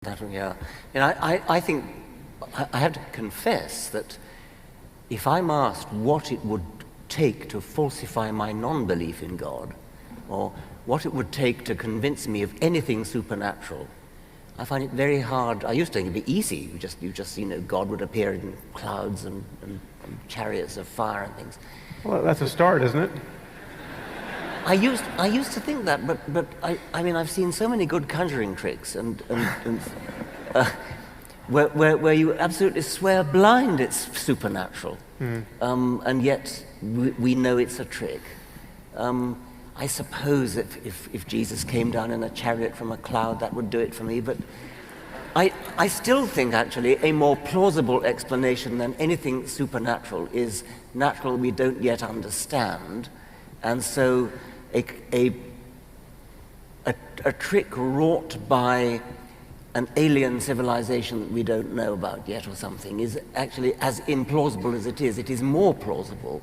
Yeah. I think I have to confess that if I'm asked what it would take to falsify my non-belief in God, or what it would take to convince me of anything supernatural, I find it very hard. I used to think it'd be easy. God would appear in clouds and chariots of fire and things. Well, that's a start, isn't it? I used to think that, but I've seen so many good conjuring tricks where you absolutely swear blind it's supernatural, and yet we know it's a trick. I suppose if Jesus came down in a chariot from a cloud, that would do it for me, but I still think actually a more plausible explanation than anything supernatural is natural we don't yet understand, and so a trick wrought by an alien civilization that we don't know about yet or something is actually as implausible as it is more plausible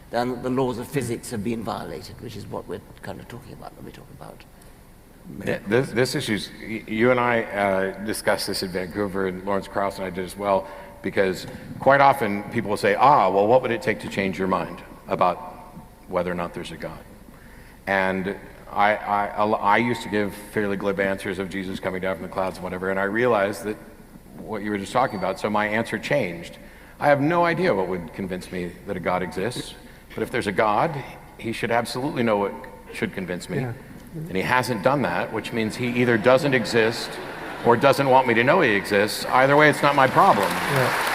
than that the laws of physics have been violated, which is what we're kind of talking about when we talk about. Yeah, this issue's, you and I discussed this in Vancouver, and Lawrence Krauss and I did as well, because quite often people will say, well, what would it take to change your mind about whether or not there's a God? And I used to give fairly glib answers of Jesus coming down from the clouds and whatever, and I realized that what you were just talking about, so my answer changed. I have no idea what would convince me that a God exists, but if there's a God, he should absolutely know what should convince me. Yeah. And he hasn't done that, which means he either doesn't exist or doesn't want me to know he exists. Either way, it's not my problem. Yeah.